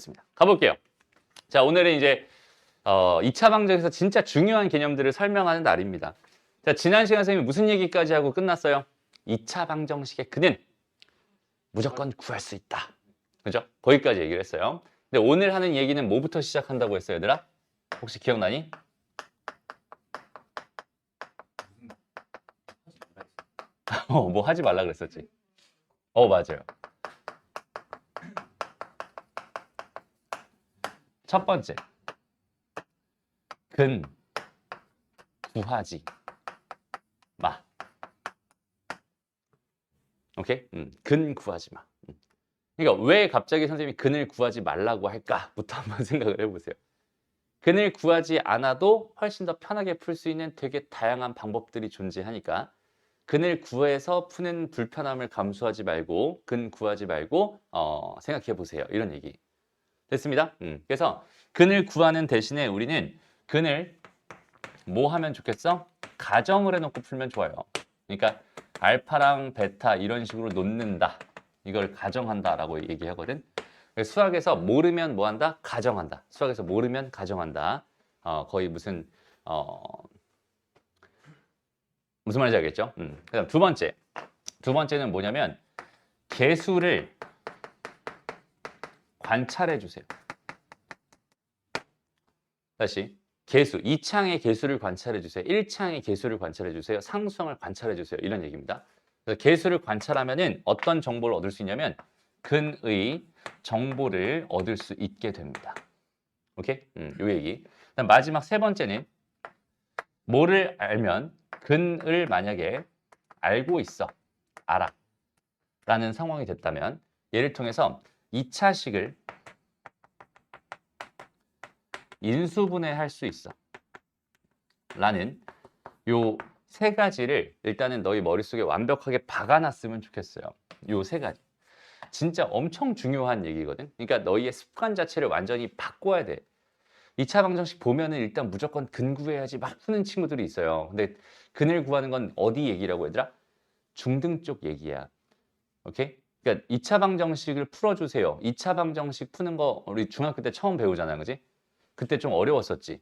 알겠습니다. 가볼게요. 자, 오늘은 이제 2차 방정식에서 진짜 중요한 개념들을 설명하는 날입니다. 자, 지난 시간 선생님이 무슨 얘기까지 하고 끝났어요? 2차 방정식의 근은 무조건 구할 수 있다. 그죠? 거기까지 얘기를 했어요. 근데 오늘 하는 얘기는 뭐부터 시작한다고 했어요, 얘들아? 혹시 기억나니? 뭐 하지 말라 그랬었지. 맞아요. 첫 번째, 근 구하지 마. 오케이? 근 구하지 마. 그러니까 왜 갑자기 선생님이 근을 구하지 말라고 할까부터 한번 생각을 해보세요. 근을 구하지 않아도 훨씬 더 편하게 풀 수 있는 되게 다양한 방법들이 존재하니까 근을 구해서 푸는 불편함을 감수하지 말고 근 구하지 말고 생각해 보세요. 이런 얘기. 됐습니다. 그래서 근을 구하는 대신에 우리는 근을 뭐 하면 좋겠어? 가정을 해놓고 풀면 좋아요. 그러니까 알파랑 베타 이런 식으로 놓는다. 이걸 가정한다라고 얘기하거든. 수학에서 모르면 뭐 한다? 가정한다. 수학에서 모르면 가정한다. 거의 무슨 말인지 알겠죠? 그다음 두 번째는 뭐냐면 개수를 관찰해 주세요. 다시 개수, 2창의 개수를 관찰해 주세요. 1창의 개수를 관찰해 주세요. 상수항을 관찰해 주세요. 이런 얘기입니다. 그래서 개수를 관찰하면은 어떤 정보를 얻을 수 있냐면 근의 정보를 얻을 수 있게 됩니다. 오케이? 요 얘기. 그다음 마지막 세 번째는 뭐를 알면 근을 만약에 알고 있어. 알아. 라는 상황이 됐다면 얘를 통해서 2차식을 인수분해할 수 있어. 라는 요 세 가지를 일단은 너희 머릿속에 완벽하게 박아놨으면 좋겠어요. 요 세 가지. 진짜 엄청 중요한 얘기거든. 그러니까 너희의 습관 자체를 완전히 바꿔야 돼. 2차 방정식 보면은 일단 무조건 근 구해야지 막 푸는 친구들이 있어요. 근데 근을 구하는 건 어디 얘기라고 얘들아? 중등 쪽 얘기야. 오케이? 그러니까 2차 방정식을 풀어주세요. 2차 방정식 푸는 거 우리 중학교 때 처음 배우잖아, 그지? 그때 좀 어려웠었지.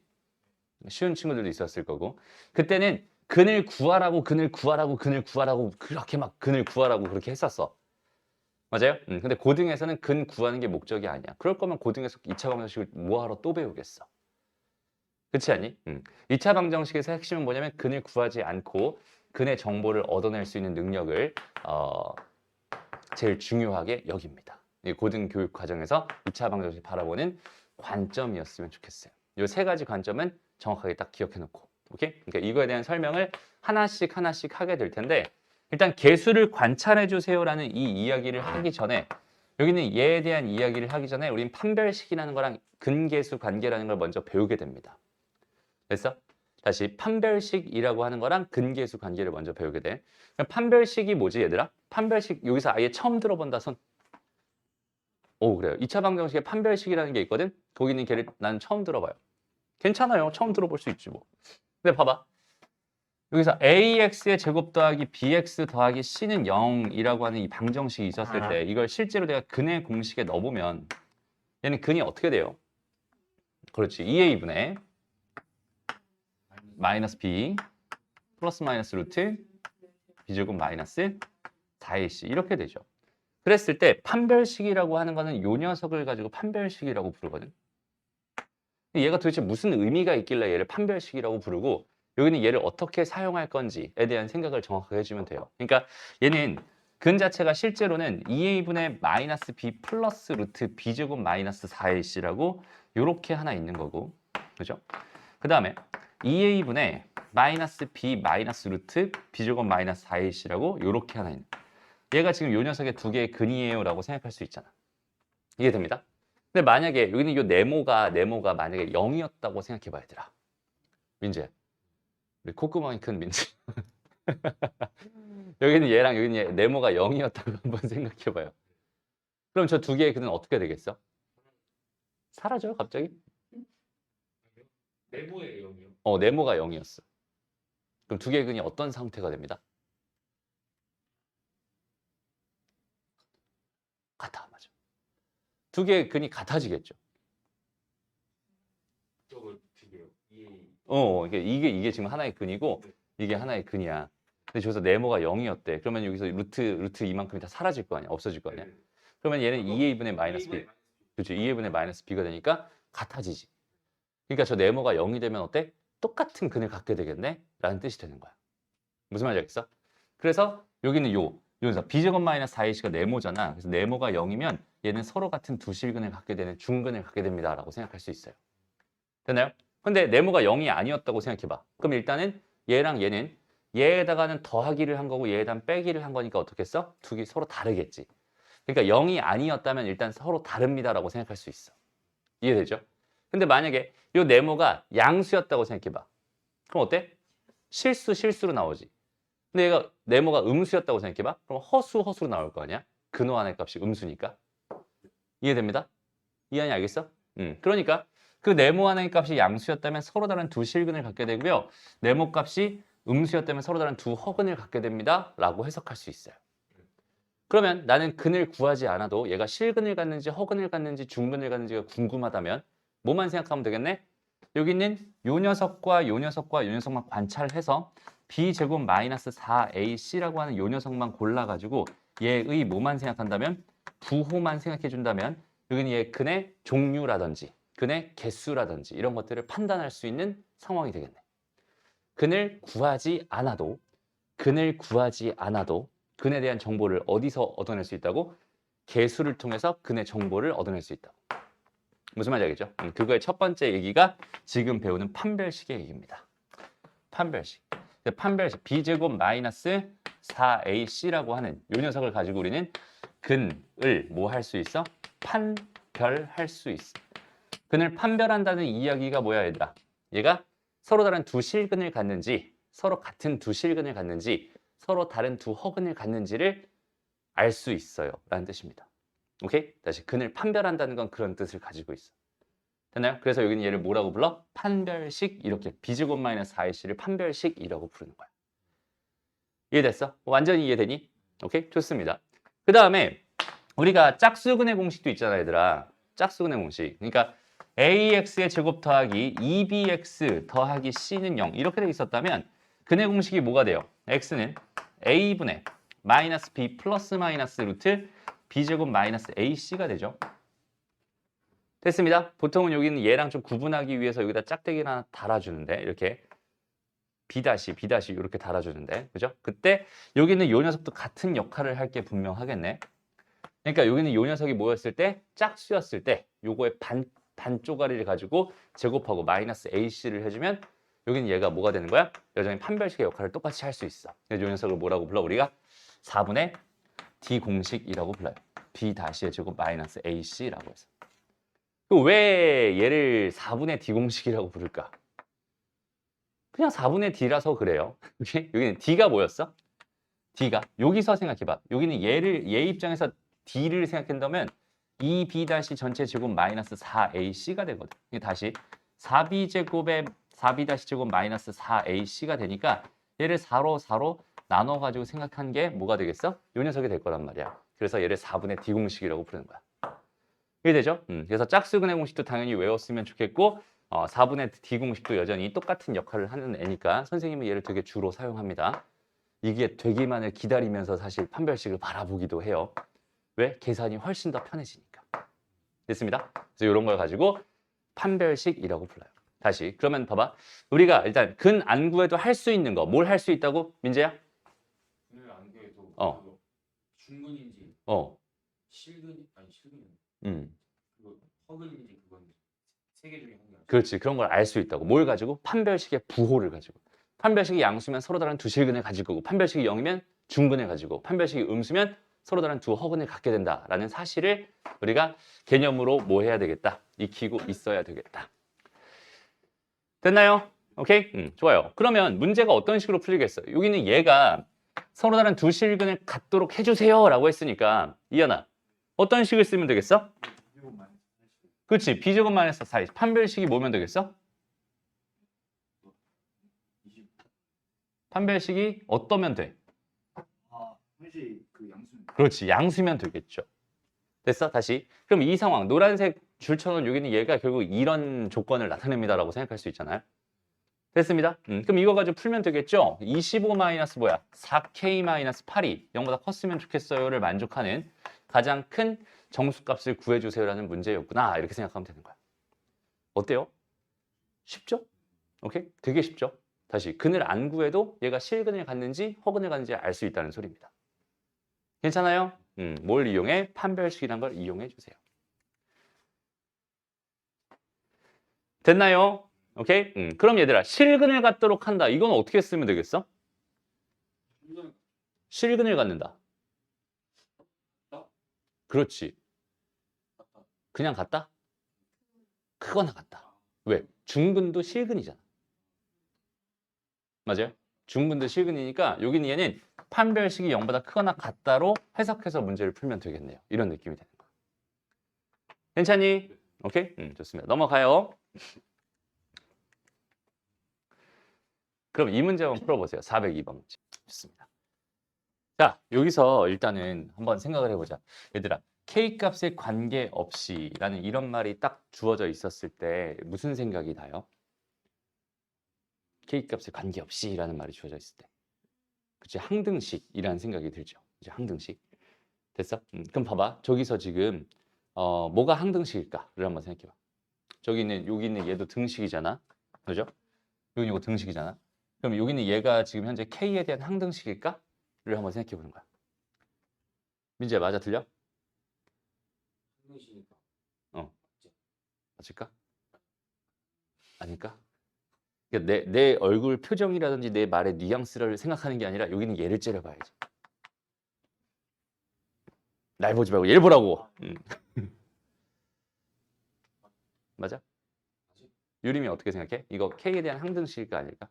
쉬운 친구들도 있었을 거고. 그때는 근을 구하라고 그렇게 막 근을 구하라고 그렇게 했었어. 맞아요? 근데 고등에서는 근 구하는 게 목적이 아니야. 그럴 거면 고등에서 2차 방정식을 뭐하러 또 배우겠어. 그렇지 않니? 2차 방정식에서 핵심은 뭐냐면 근을 구하지 않고 근의 정보를 얻어낼 수 있는 능력을 제일 중요하게 여깁니다. 이 고등 교육 과정에서 2차 방정식 바라보는 관점이었으면 좋겠어요. 이 세 가지 관점은 정확하게 딱 기억해 놓고. 오케이? 그러니까 이거에 대한 설명을 하나씩 하게 될 텐데 일단 개수를 관찰해 주세요라는 이 이야기를 하기 전에 여기는 얘에 대한 이야기를 하기 전에 우린 판별식이라는 거랑 근계수 관계라는 걸 먼저 배우게 됩니다. 됐어? 다시 판별식이라고 하는 거랑 근계수 관계를 먼저 배우게 돼. 그럼 판별식이 뭐지 얘들아? 판별식 여기서 아예 처음 들어본다 손. 그래요. 2차 방정식에 판별식이라는 게 있거든. 거기 있는 걔를 나는 처음 들어봐요. 괜찮아요. 처음 들어볼 수 있지 뭐. 근데 봐봐. 여기서 AX의 제곱 더하기 BX 더하기 C는 0이라고 하는 이 방정식이 있었을 때 이걸 실제로 내가 근의 공식에 넣어보면 얘는 근이 어떻게 돼요? 그렇지. 2A분의 마이너스 B 플러스 마이너스 루트 B제곱 마이너스 4AC 이렇게 되죠. 그랬을 때 판별식이라고 하는 거는 요 녀석을 가지고 판별식이라고 부르거든. 얘가 도대체 무슨 의미가 있길래 얘를 판별식이라고 부르고 여기는 얘를 어떻게 사용할 건지에 대한 생각을 정확하게 해주면 돼요. 그러니까 얘는 근 자체가 실제로는 2a분의 마이너스 b 플러스 루트 b제곱 마이너스 4ac라고 이렇게 하나 있는 거고, 그죠? 그 다음에 2a분의 마이너스 b 마이너스 루트 b제곱 마이너스 4ac라고 이렇게 하나 있는. 얘가 지금 요 녀석의 두 개의 근이에요라고 생각할 수 있잖아. 이해됩니다? 근데 만약에 여기는 이 네모가 만약에 0이었다고 생각해봐 얘들아. 민재, 우리 콧구멍이 큰 민재. 여기는 얘랑 여기는 얘, 네모가 0이었다고 한번 생각해봐요. 그럼 저 두 개의 근은 어떻게 되겠어? 사라져요 갑자기? 네모의 0이요? 네모가 0이었어. 그럼 두 개의 근이 어떤 상태가 됩니다? 같아, 맞아. 두 개의 근이 같아지겠죠. 저걸 되게요. 이게 지금 하나의 근이고 이게 하나의 근이야. 근데 저기서 네모가 0이었대. 그러면 여기서 루트 이만큼이 다 사라질 거 아니야. 없어질 거 아니야. 그러면 얘는 2a분의 마이너스 b. 그렇죠. 2a분의 마이너스 b가 되니까 같아지지. 그러니까 저 네모가 0이 되면 어때? 똑같은 근을 갖게 되겠네? 라는 뜻이 되는 거야. 무슨 말인지 알겠어? 그래서 여기는 여기서 b제곱 마이너스 4ac가 네모잖아. 그래서 네모가 0이면 얘는 서로 같은 두 실근을 갖게 되는 중근을 갖게 됩니다. 라고 생각할 수 있어요. 됐나요? 근데 네모가 0이 아니었다고 생각해봐. 그럼 일단은 얘랑 얘는 얘에다가는 더하기를 한 거고 얘에다가 빼기를 한 거니까 어떻게 써? 두 개 서로 다르겠지. 그러니까 0이 아니었다면 일단 서로 다릅니다라고 생각할 수 있어. 이해되죠? 근데 만약에 이 네모가 양수였다고 생각해봐. 그럼 어때? 실수로 나오지. 근데 얘가 네모가 음수였다고 생각해봐. 그럼 허수로 나올 거 아니야? 근호 안의 값이 음수니까. 이해됩니다? 이해하니 알겠어? 그러니까 그 네모 하나의 값이 양수였다면 서로 다른 두 실근을 갖게 되고요. 네모 값이 음수였다면 서로 다른 두 허근을 갖게 됩니다. 라고 해석할 수 있어요. 그러면 나는 근을 구하지 않아도 얘가 실근을 갖는지 허근을 갖는지 중근을 갖는지가 궁금하다면 뭐만 생각하면 되겠네? 여기 있는 요 녀석과 요 녀석과 요 녀석만 관찰해서 b제곱 마이너스 4ac라고 하는 요 녀석만 골라가지고 얘의 뭐만 생각한다면 부호만 생각해준다면 여기는 얘 근의 종류라든지 근의 개수라든지 이런 것들을 판단할 수 있는 상황이 되겠네. 근을 구하지 않아도 근에 대한 정보를 어디서 얻어낼 수 있다고? 개수를 통해서 근의 정보를 얻어낼 수 있다고. 무슨 말인지 알겠죠? 그거의 첫 번째 얘기가 지금 배우는 판별식의 얘기입니다. 판별식. b제곱 마이너스 4ac라고 하는 이 녀석을 가지고 우리는 근을 뭐 할 수 있어? 판별할 수 있어. 근을 판별한다는 이야기가 뭐야 얘들아? 얘가 서로 다른 두 실근을 갖는지 서로 같은 두 실근을 갖는지 서로 다른 두 허근을 갖는지를 알 수 있어요 라는 뜻입니다. 오케이? 다시 근을 판별한다는 건 그런 뜻을 가지고 있어. 됐나요? 그래서 여기는 얘를 뭐라고 불러? 판별식. 이렇게 b제곱 마이너스 4ac를 판별식이라고 부르는 거야. 이해됐어? 완전히 이해되니? 오케이? 좋습니다. 그 다음에 우리가 짝수근의 공식도 있잖아 얘들아. 짝수근의 공식. 그러니까 ax의 제곱 더하기 2bx 더하기 c는 0 이렇게 돼 있었다면 근의 공식이 뭐가 돼요? x는 a분의 마이너스 b 플러스 마이너스 루트 b제곱 마이너스 ac가 되죠. 됐습니다. 보통은 여기는 얘랑 좀 구분하기 위해서 여기다 짝대기를 하나 달아주는데 이렇게 b' 이렇게 달아주는데 그죠? 그때 여기는 요 녀석도 같은 역할을 할 게 분명하겠네. 그러니까 여기는 요 녀석이 뭐였을 때? 짝수였을 때 요거의 반 쪼가리를 가지고 제곱하고 마이너스 ac를 해주면 여기는 얘가 뭐가 되는 거야? 여전히 판별식의 역할을 똑같이 할 수 있어. 그래서 요 녀석을 뭐라고 불러? 우리가 4분의 d 공식이라고 불러요. b-의 제곱 마이너스 ac라고 해서. 왜 얘를 4분의 d 공식이라고 부를까? 그냥 4분의 d라서 그래요. 여기는 d가 뭐였어? d가 여기서 생각해봐. 여기는 얘 입장에서 d를 생각한다면 2b' 전체 제곱 마이너스 4ac가 되거든. 다시 4b 제곱 마이너스 4ac가 되니까 얘를 4로 나눠가지고 생각한 게 뭐가 되겠어? 요 녀석이 될 거란 말이야. 그래서 얘를 4분의 d 공식이라고 부르는 거야. 이해되죠? 그래서 짝수근의 공식도 당연히 외웠으면 좋겠고 4분의 d 공식도 여전히 똑같은 역할을 하는 애니까 선생님은 얘를 되게 주로 사용합니다. 이게 되기만을 기다리면서 사실 판별식을 바라보기도 해요. 왜? 계산이 훨씬 더 편해지니까. 됐습니다. 그래서 이런 걸 가지고 판별식이라고 불러요. 다시 그러면 봐봐. 우리가 일단 근 안 구해도 할 수 있는 거 뭘 할 수 있다고? 민재야? 근을 안 구해도 어. 중근인지 실근이 아니 실근이 그거 허근인지 그건 세 개 중에 한 개. 그렇지. 그런 걸 알 수 있다고. 뭘 가지고? 판별식의 부호를 가지고. 판별식이 양수면 서로 다른 두 실근을 가질 거고 판별식이 0이면 중근을 가지고 판별식이 음수면 서로 다른 두 허근을 갖게 된다라는 사실을 우리가 개념으로 뭐 해야 되겠다. 익히고 있어야 되겠다. 됐나요? 오케이? 좋아요. 그러면 문제가 어떤 식으로 풀리겠어? 여기는 얘가 서로 다른 두 실근을 갖도록 해주세요 라고 했으니까 이현아 어떤 식을 쓰면 되겠어? 그렇지. b제곱 마이너스 4 판별식이 뭐면 되겠어? 판별식이 어떠면 돼? 회식 그 양수는. 그렇지. 양수면 되겠죠. 됐어? 다시. 그럼 이 상황, 노란색 줄쳐놓은 여기는 얘가 결국 이런 조건을 나타냅니다라고 생각할 수 있잖아요. 됐습니다. 그럼 이거 가지고 풀면 되겠죠? 25 마이너스 뭐야? 4K 마이너스 8이 0보다 컸으면 좋겠어요를 만족하는 가장 큰 정수값을 구해주세요라는 문제였구나. 이렇게 생각하면 되는 거야. 어때요? 쉽죠? 오케이? 되게 쉽죠? 다시 근을 안 구해도 얘가 실근을 갖는지 허근을 갖는지 알 수 있다는 소리입니다. 괜찮아요? 뭘 이용해? 판별식이라는 걸 이용해 주세요. 됐나요? 오케이? 그럼 얘들아, 실근을 갖도록 한다. 이건 어떻게 쓰면 되겠어? 실근을 갖는다. 그렇지. 그냥 같다? 크거나 같다. 왜? 중근도 실근이잖아. 맞아요? 중근도 실근이니까 여기는 얘는 판별식이 0보다 크거나 같다로 해석해서 문제를 풀면 되겠네요. 이런 느낌이 되는 거야. 괜찮니? 오케이? 좋습니다. 넘어가요. 그럼 이 문제 한번 풀어보세요. 402번 문제. 좋습니다. 자, 여기서 일단은 한번 생각을 해보자. 얘들아, K값에 관계없이 라는 이런 말이 딱 주어져 있었을 때 무슨 생각이 나요? K값에 관계없이 라는 말이 주어져 있을 때. 그치, 항등식이라는 생각이 들죠. 이제 항등식. 됐어? 그럼 봐봐. 저기서 지금 뭐가 항등식일까를 한번 생각해봐. 여기 있는 얘도 등식이잖아. 그죠? 여기 이거 등식이잖아. 그럼 여기는 얘가 지금 현재 K에 대한 항등식일까? 를 한번 생각해 보는 거야. 민지야, 맞아 들려? 항등식이니까 맞을까? 아닐까? 그러니까 내 얼굴 표정이라든지 내 말의 뉘앙스를 생각하는 게 아니라 여기는 얘를 째려봐야지. 날 보지 말고 얘를 보라고. 맞아? 유림이 어떻게 생각해? 이거 K에 대한 항등식일까 아닐까?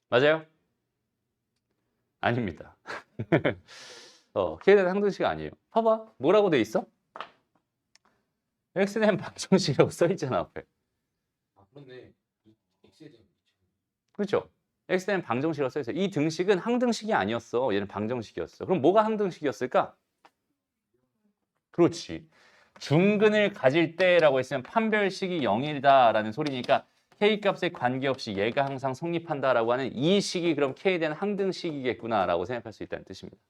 맞아요? 아닙니다. K에 대한 항등식 아니에요. 봐봐. 뭐라고 돼 있어? X에 대한 방정식이라고 써 있잖아, 앞에. 아 그렇네. X에 대한 그렇죠? X에 대한 방정식이라고 써 있어요. 이 등식은 항등식이 아니었어. 얘는 방정식이었어. 그럼 뭐가 항등식이었을까? 그렇지. 중근을 가질 때라고 했으면 판별식이 0이다라는 소리니까 K값에 관계없이 얘가 항상 성립한다라고 하는 이 식이 그럼 K에 대한 항등식이겠구나라고 생각할 수 있다는 뜻입니다.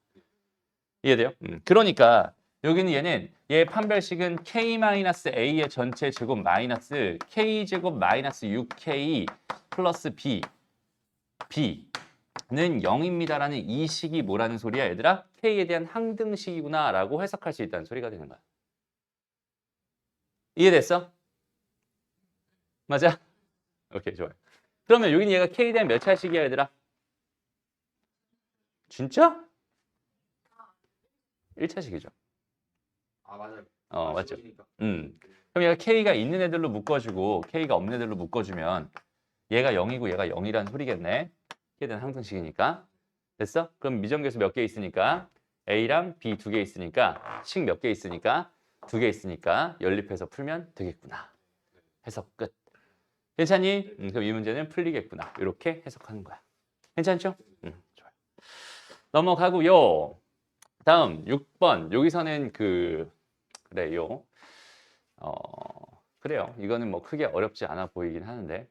이해돼요? 그러니까 여기는 얘는 얘 판별식은 K-A의 전체 제곱 마이너스 K제곱 마이너스 6K 플러스 B는 0입니다라는 이 식이 뭐라는 소리야, 얘들아? K에 대한 항등식이구나라고 해석할 수 있다는 소리가 되는 거야. 이해됐어? 맞아? 오케이, 좋아요. 그러면 여기는 얘가 K에 대한 몇 차식이야, 얘들아? 진짜? 1차식이죠. 아 맞아요. 맞죠? 씌워지니까. 그럼 얘가 K가 있는 애들로 묶어주고 K가 없는 애들로 묶어주면 얘가 0이고 얘가 0이라는 소리겠네. K에 대한 항등식이니까. 됐어? 그럼 미정계수 몇 개 있으니까 A랑 B 2개 있으니까 식 몇 개 있으니까 2개 있으니까 연립해서 풀면 되겠구나. 해석 끝. 괜찮니? 그럼 이 문제는 풀리겠구나. 이렇게 해석하는 거야. 괜찮죠? 좋아요. 넘어가고요. 다음 6번. 여기서는 그래요. 그래요. 이거는 뭐 크게 어렵지 않아 보이긴 하는데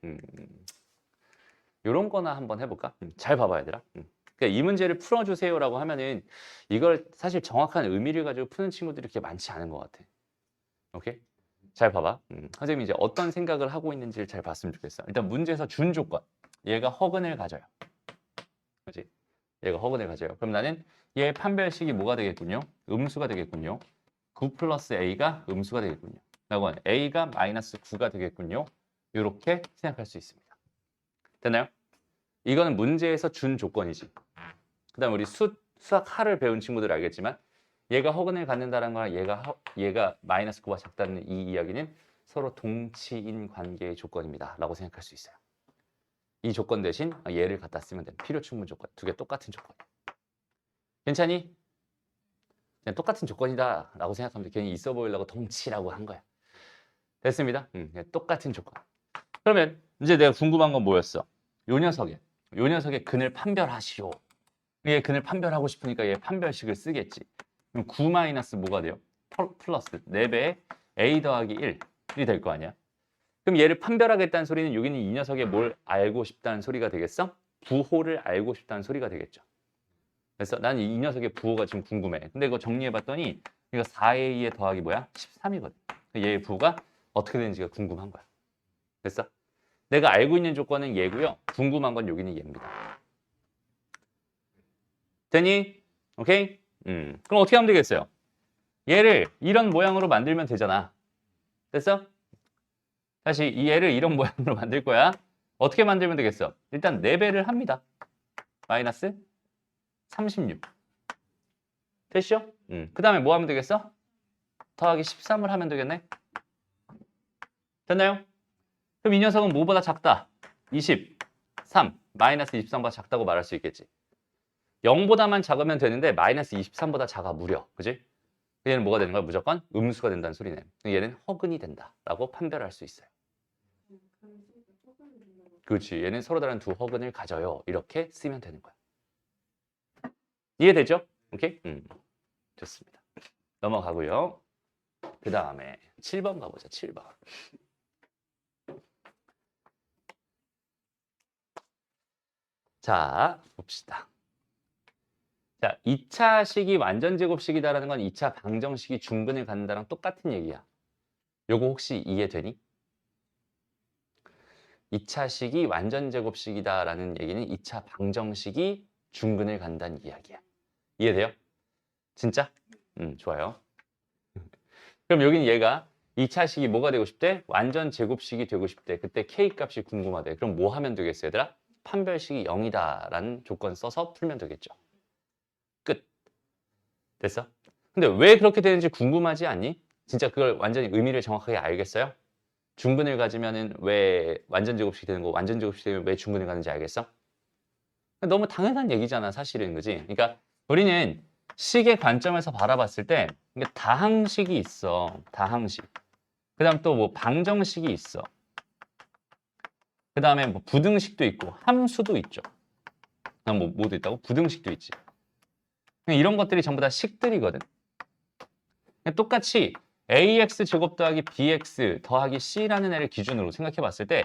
요런 거나 한번 해볼까? 잘 봐봐, 얘들아. 그러니까 이 문제를 풀어주세요라고 하면은 이걸 사실 정확한 의미를 가지고 푸는 친구들이 그렇게 많지 않은 것 같아. 오케이? 잘 봐봐. 선생님이 이제 어떤 생각을 하고 있는지를 잘 봤으면 좋겠어. 일단 문제에서 준 조건. 얘가 허근을 가져요. 그렇지? 얘가 허근을 가져요. 그럼 나는 얘 판별식이 뭐가 되겠군요? 음수가 되겠군요. 9 플러스 A가 음수가 되겠군요. 라고 하는 A가 마이너스 9가 되겠군요. 이렇게 생각할 수 있습니다. 됐나요? 이거는 문제에서 준 조건이지. 그 다음 우리 수학 하를 배운 친구들 알겠지만 얘가 허근을 갖는다는 거랑 얘가 마이너스 9가 작다는 이 이야기는 서로 동치인 관계의 조건입니다. 라고 생각할 수 있어요. 이 조건 대신 얘를 갖다 쓰면 되는 필요 충분 조건. 두 개 똑같은 조건. 괜찮니? 그냥 똑같은 조건이다 라고 생각하면 돼. 괜히 있어 보이려고 동치라고 한 거야. 됐습니다. 똑같은 조건. 그러면 이제 내가 궁금한 건 뭐였어? 요 녀석의 근을 판별하시오. 얘 근을 판별하고 싶으니까 얘 판별식을 쓰겠지. 그럼 9 마이너스 뭐가 돼요? 플러스 4배의 a 더하기 1이 될 거 아니야? 그럼 얘를 판별하겠다는 소리는 여기는 이 녀석의 뭘 알고 싶다는 소리가 되겠어? 부호를 알고 싶다는 소리가 되겠죠. 그래서 난 이 녀석의 부호가 지금 궁금해. 근데 이거 정리해봤더니 이거 4a의 더하기 뭐야? 13이거든. 얘의 부호가 어떻게 되는지가 궁금한 거야. 됐어? 내가 알고 있는 조건은 얘고요. 궁금한 건 여기는 얘입니다. 되니? 오케이? 그럼 어떻게 하면 되겠어요? 얘를 이런 모양으로 만들면 되잖아. 됐어? 다시 이 얘를 이런 모양으로 만들 거야. 어떻게 만들면 되겠어? 일단 4배를 합니다. 마이너스 36. 됐죠? 그 다음에 뭐 하면 되겠어? 더하기 13을 하면 되겠네. 됐나요? 그럼 이 녀석은 뭐보다 작다? 23. 마이너스 23보다 작다고 말할 수 있겠지. 0보다만 작으면 되는데 마이너스 23보다 작아 무려. 그지? 얘는 뭐가 되는 거야? 무조건 음수가 된다는 소리네. 얘는 허근이 된다라고 판별할 수 있어요. 그렇지. 얘는 서로 다른 두 허근을 가져요. 이렇게 쓰면 되는 거야. 이해되죠? 오케이? 좋습니다. 넘어가고요. 그 다음에 7번 가보자. 7번. 자, 봅시다. 자, 2차 식이 완전 제곱식이다라는 건 2차 방정식이 중근을 갖는다랑 똑같은 얘기야. 요거 혹시 이해되니? 2차 식이 완전 제곱식이다라는 얘기는 2차 방정식이 중근을 간다는 이야기야. 이해돼요? 진짜? 좋아요. 그럼 여기는 얘가 2차 식이 뭐가 되고 싶대? 완전 제곱식이 되고 싶대. 그때 k 값이 궁금하대. 그럼 뭐 하면 되겠어, 얘들아? 판별식이 0이다라는 조건 써서 풀면 되겠죠. 끝. 됐어? 근데 왜 그렇게 되는지 궁금하지 않니? 진짜 그걸 완전히 의미를 정확하게 알겠어요? 중근을 가지면은 왜 완전 제곱식이 되는 거, 완전 제곱식이 되면 왜 중근을 가는지 알겠어? 너무 당연한 얘기잖아, 사실은. 그지? 그러니까 우리는 식의 관점에서 바라봤을 때 이게 다항식이 있어. 다항식. 그다음 또 뭐 방정식이 있어. 그다음에 뭐 부등식도 있고 함수도 있죠. 그다음 뭐 뭐도 있다고? 부등식도 있지. 이런 것들이 전부 다 식들이거든. 똑같이 ax 제곱 더하기 bx 더하기 c라는 애를 기준으로 생각해 봤을 때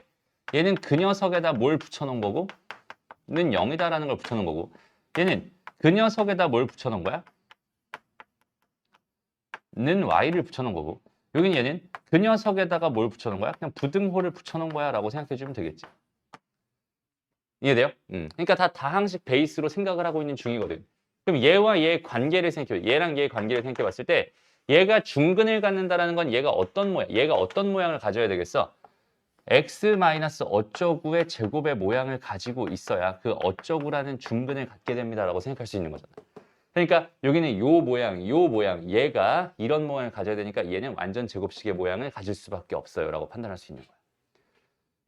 얘는 그 녀석에다 뭘 붙여놓은 거고 는 0이다라는 걸 붙여놓은 거고 얘는 그 녀석에다 뭘 붙여놓은 거야? 는 y를 붙여놓은 거고 여기는 얘는 그 녀석에다가 뭘 붙여놓은 거야? 그냥 부등호를 붙여놓은 거야 라고 생각해 주면 되겠지. 이해돼요? 그러니까 다 다항식 베이스로 생각을 하고 있는 중이거든. 그럼 얘와 얘의 관계를 생각해, 얘랑 얘의 관계를 생각해 봤을 때 얘가 중근을 갖는다라는 건 얘가 어떤 모양을 가져야 되겠어? x 마이너스 어쩌구의 제곱의 모양을 가지고 있어야 그 어쩌구라는 중근을 갖게 됩니다라고 생각할 수 있는 거잖아. 그러니까 여기는 요 모양, 얘가 이런 모양을 가져야 되니까 얘는 완전 제곱식의 모양을 가질 수밖에 없어요라고 판단할 수 있는 거야.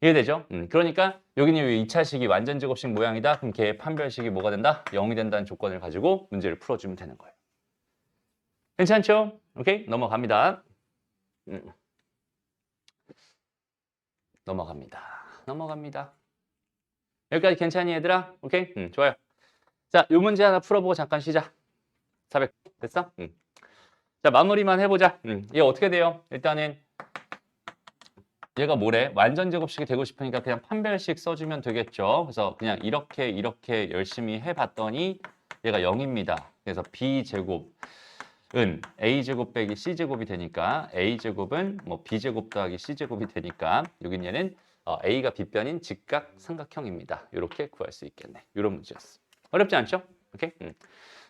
이해되죠? 그러니까 여기는 2차식이 완전 제곱식 모양이다. 그럼 걔의 판별식이 뭐가 된다? 0이 된다는 조건을 가지고 문제를 풀어주면 되는 거예요. 괜찮죠? 오케이? 넘어갑니다. 넘어갑니다. 여기까지 괜찮니 얘들아? 오케이? 좋아요. 자, 요 문제 하나 풀어보고 잠깐 쉬자. 400 됐어? 자, 마무리만 해보자. 얘 어떻게 돼요? 일단은 얘가 뭐래? 완전 제곱식이 되고 싶으니까 그냥 판별식 써주면 되겠죠. 그래서 그냥 이렇게 열심히 해봤더니 얘가 0입니다. 그래서 b제곱은 a제곱 빼기 c제곱이 되니까 a제곱은 뭐 b제곱 더하기 c제곱이 되니까 여긴 얘는 a가 빗변인 직각 삼각형입니다. 이렇게 구할 수 있겠네. 이런 문제였어. 어렵지 않죠? 오케이?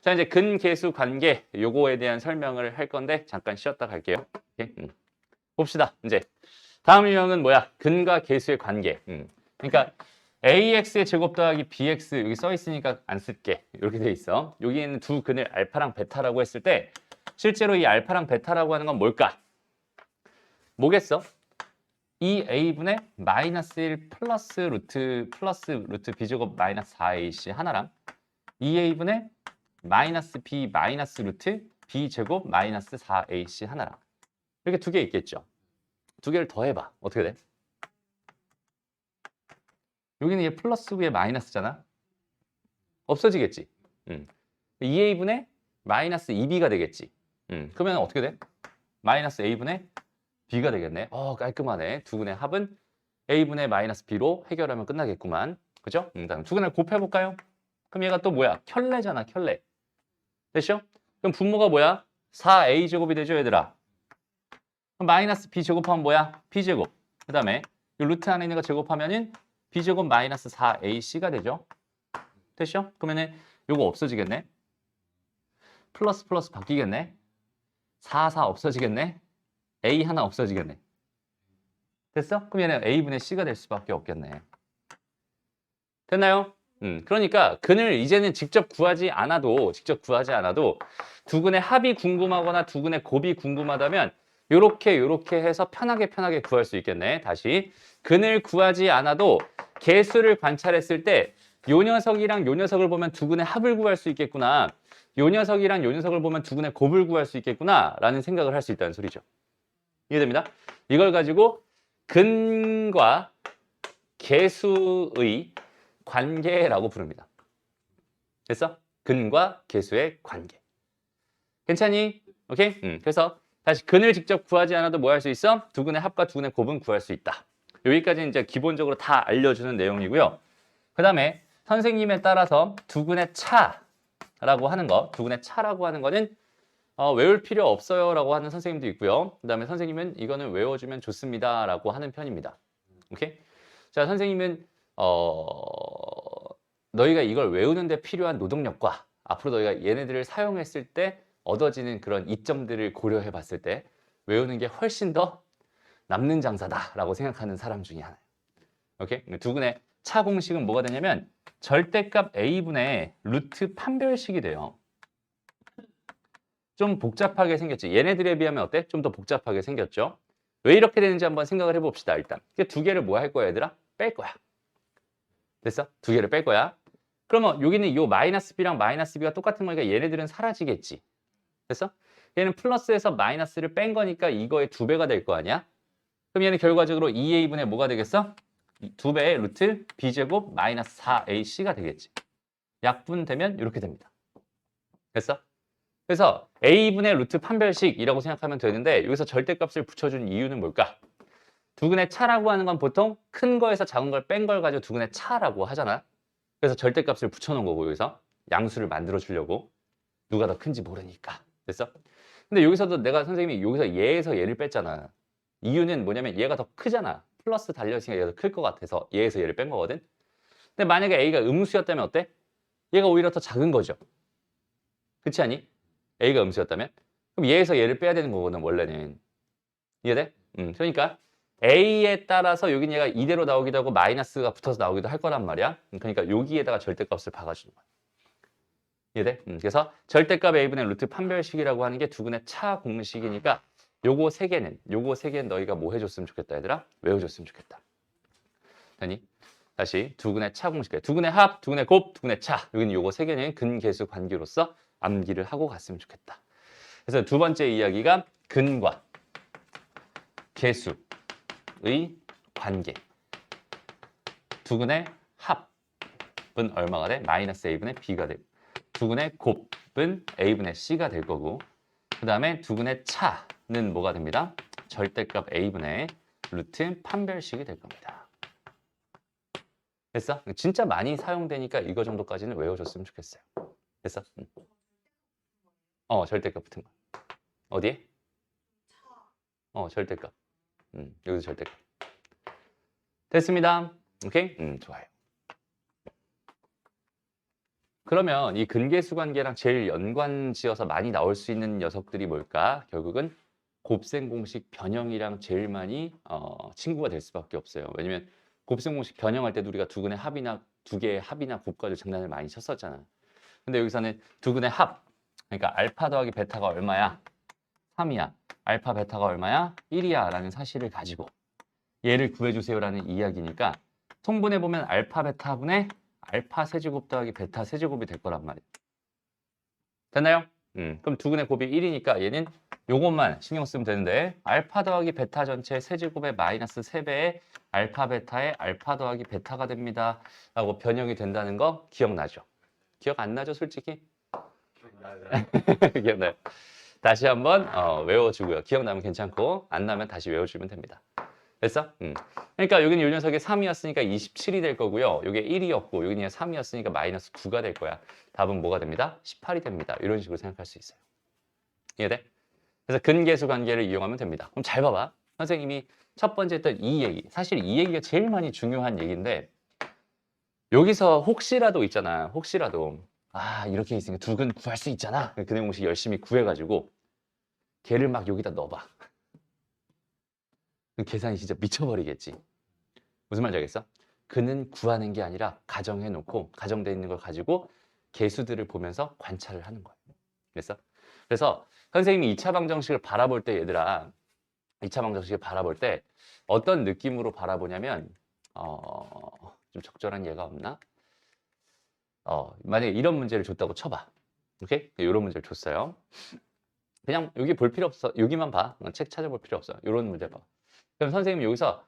자, 이제 근계수 관계 요거에 대한 설명을 할 건데 잠깐 쉬었다 갈게요. 오케이? 봅시다. 이제 다음 유형은 뭐야? 근과 계수의 관계. 그러니까 ax의 제곱 더하기 bx 여기 써 있으니까 안 쓸게. 이렇게 돼 있어. 여기에는 두 근을 알파랑 베타라고 했을 때 실제로 이 알파랑 베타라고 하는 건 뭘까? 뭐겠어? 2a분의 마이너스 1 플러스 루트 b제곱 마이너스 4ac 하나랑 2a분의 마이너스 b 마이너스 루트 b제곱 마이너스 4ac 하나랑 이렇게 두 개 있겠죠. 두 개를 더해봐. 어떻게 돼? 여기는 얘 플러스 위에 마이너스잖아. 없어지겠지. 2a분의 마이너스 2b가 되겠지. 그러면 어떻게 돼? 마이너스 a분의 b가 되겠네. 깔끔하네. 두근의 합은 a분의 마이너스 b로 해결하면 끝나겠구만. 그죠? 다음 두근을 곱해볼까요? 그럼 얘가 또 뭐야? 켤레잖아, 켤레. 됐죠? 그럼 분모가 뭐야? 4a 제곱이 되죠, 얘들아? 그럼 마이너스 b 제곱하면 뭐야? b 제곱. 그 다음에 이 루트 안에 있는 거 제곱하면은 b 제곱 마이너스 4ac가 되죠? 됐죠? 그러면은 요거 없어지겠네. 플러스 플러스 바뀌겠네. 4, 4 없어지겠네. a 하나 없어지겠네. 됐어? 그럼 얘는 a분의 c가 될 수밖에 없겠네. 됐나요? 그러니까 근을 이제는 직접 구하지 않아도 두근의 합이 궁금하거나 두근의 곱이 궁금하다면 요렇게 해서 편하게 구할 수 있겠네. 다시 근을 구하지 않아도 개수를 관찰했을 때 요 녀석이랑 요 녀석을 보면 두근의 합을 구할 수 있겠구나. 요 녀석이랑 요 녀석을 보면 두근의 곱을 구할 수 있겠구나 라는 생각을 할 수 있다는 소리죠. 이해됩니다? 이걸 가지고 근과 개수의 관계라고 부릅니다. 됐어? 근과 개수의 관계. 괜찮니? 오케이? 그래서 다시 근을 직접 구하지 않아도 뭐 할 수 있어? 두근의 합과 두근의 곱은 구할 수 있다. 여기까지는 이제 기본적으로 다 알려주는 내용이고요. 그 다음에 선생님에 따라서 두근의 차라고 하는 거는 외울 필요 없어요 라고 하는 선생님도 있고요. 그 다음에 선생님은 이거는 외워주면 좋습니다 라고 하는 편입니다. 오케이? 자, 선생님은 너희가 이걸 외우는데 필요한 노동력과 앞으로 너희가 얘네들을 사용했을 때 얻어지는 그런 이점들을 고려해 봤을 때 외우는 게 훨씬 더 남는 장사다라고 생각하는 사람 중에 하나예요. 오케이? 두근의 차 공식은 뭐가 되냐면 절대값 a분의 루트 판별식이 돼요. 좀 복잡하게 생겼지. 얘네들에 비하면 어때? 좀 더 복잡하게 생겼죠. 왜 이렇게 되는지 한번 생각을 해봅시다. 일단 두 개를 뭐 할 거야, 얘들아? 뺄 거야. 됐어? 두 개를 뺄 거야. 그러면 여기는 이 마이너스 b랑 마이너스 b가 똑같은 거니까 얘네들은 사라지겠지. 됐어? 얘는 플러스에서 마이너스를 뺀 거니까 이거의 2배가 될 거 아니야? 그럼 얘는 결과적으로 2a분의 뭐가 되겠어? 2배의 루트 b제곱 마이너스 4ac가 되겠지. 약분되면 이렇게 됩니다. 됐어? 그래서 a분의 루트 판별식이라고 생각하면 되는데 여기서 절대값을 붙여준 이유는 뭘까? 두근의 차라고 하는 건 보통 큰 거에서 작은 걸 뺀 걸 가지고 두근의 차라고 하잖아. 그래서 절대값을 붙여놓은 거고 여기서 양수를 만들어 주려고 누가 더 큰지 모르니까. 됐어? 근데 여기서도 내가 선생님이 여기서 얘에서 얘를 뺐잖아. 이유는 뭐냐면 얘가 더 크잖아. 플러스 달려있으니까 얘가 더 클 것 같아서 얘에서 얘를 뺀 거거든. 근데 만약에 a가 음수였다면 어때? 얘가 오히려 더 작은 거죠. 그렇지 않니? a가 음수였다면? 그럼 얘에서 얘를 빼야 되는 거거든 원래는. 이해돼? 그러니까 a에 따라서 여긴 얘가 이대로 나오기도 하고 마이너스가 붙어서 나오기도 할 거란 말이야. 그러니까 여기에다가 절대값을 박아주는 거야. 이해돼? 그래서 절대값 a분의 루트 판별식이라고 하는 게 두근의 차 공식이니까 요거 세 개는 너희가 뭐 해줬으면 좋겠다 얘들아? 외워줬으면 좋겠다. 되니? 다시 두근의 차 공식, 두근의 합, 두근의 곱, 두근의 차. 여기는 요거 세 개는 근계수 관계로서 암기를 하고 갔으면 좋겠다. 그래서 두 번째 이야기가 근과 계수의 관계. 두근의 합은 얼마가 돼? 마이너스 a분의 b가 되고 두근의 곱은 a분의 c가 될 거고 그 다음에 두근의 차는 뭐가 됩니다? 절대값 a분의 루트 판별식이 될 겁니다. 됐어? 진짜 많이 사용되니까 이거 정도까지는 외워줬으면 좋겠어요. 됐어? 절대값 붙은 거. 어디에? 절대값. 여기서 절대값. 됐습니다. 오케이? 좋아요. 그러면 이 근계수 관계랑 제일 연관지어서 많이 나올 수 있는 녀석들이 뭘까? 결국은 곱셈 공식 변형이랑 제일 많이 친구가 될 수밖에 없어요. 왜냐면 곱셈 공식 변형할 때도 우리가 두근의 합이나 두 개의 합이나 곱 가지고 장난을 많이 쳤었잖아. 근데 여기서는 두근의 합, 그러니까 알파 더하기 베타가 얼마야? 3이야. 알파 베타가 얼마야? 1이야 라는 사실을 가지고 얘를 구해주세요 라는 이야기니까 통분해보면 알파 베타분의 알파 세제곱 더하기 베타 세제곱이 될 거란 말이에요. 됐나요? 그럼 두근의 곱이 1이니까 얘는 요것만 신경 쓰면 되는데 알파 더하기 베타 전체 세제곱의 마이너스 3배의 알파 베타의 알파 더하기 베타가 됩니다. 라고 변형이 된다는 거 기억나죠? 기억 안 나죠, 솔직히? 기억나요? 다시 한번 외워주고요. 기억나면 괜찮고 안 나면 다시 외워주면 됩니다. 됐어? 그러니까 여기는 요 녀석이 3이었으니까 27이 될 거고요. 여기 1이었고 여기는 3이었으니까 마이너스 9가 될 거야. 답은 뭐가 됩니다? 18이 됩니다. 이런 식으로 생각할 수 있어요. 이해돼? 그래서 근계수 관계를 이용하면 됩니다. 그럼 잘 봐봐. 선생님이 첫 번째 했던 이 얘기. 사실 이 얘기가 제일 많이 중요한 얘기인데 여기서 혹시라도 있잖아. 혹시라도 이렇게 있으니까 두근 구할 수 있잖아. 그 내용식 열심히 구해가지고 걔를 막 여기다 넣어봐. 그럼 계산이 진짜 미쳐버리겠지. 무슨 말인지 알겠어? 그는 구하는 게 아니라 가정해놓고 가정돼 있는 걸 가지고 계수들을 보면서 관찰을 하는 거예요. 그래서 선생님이 2차 방정식을 바라볼 때 얘들아 2차 방정식을 바라볼 때 어떤 느낌으로 바라보냐면 좀 적절한 예가 없나? 만약에 이런 문제를 줬다고 쳐봐. 오케이? 이런 문제를 줬어요. 그냥 여기 볼 필요 없어. 여기만 봐. 책 찾아볼 필요 없어. 이런 문제 봐. 그럼 선생님이 여기서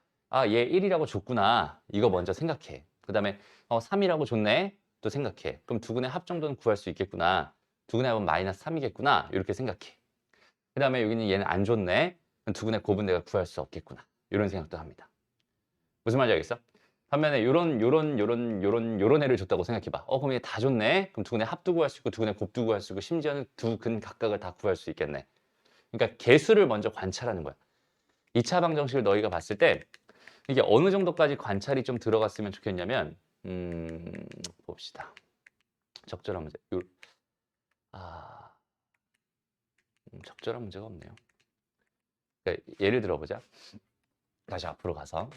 얘 1이라고 줬구나. 이거 먼저 생각해. 그 다음에 3이라고 줬네. 또 생각해. 그럼 두근의 합 정도는 구할 수 있겠구나. 두근의 합은 마이너스 3이겠구나. 이렇게 생각해. 그 다음에 여기는 얘는 안 줬네. 그럼 두근의 곱은 내가 구할 수 없겠구나. 이런 생각도 합니다. 무슨 말인지 알겠어? 반면에 요런 애를 줬다고 생각해봐. 그럼 얘 다 줬네. 그럼 두근의 합도 구할 수 있고 두근의 곱도 구할 수 있고 심지어는 두 근 각각을 다 구할 수 있겠네. 그러니까 개수를 먼저 관찰하는 거야. 2차 방정식을 너희가 봤을 때 이게 어느 정도까지 관찰이 좀 들어갔으면 좋겠냐면 봅시다. 적절한 문제. 적절한 문제가 없네요. 그러니까 예를 들어보자. 다시 앞으로 가서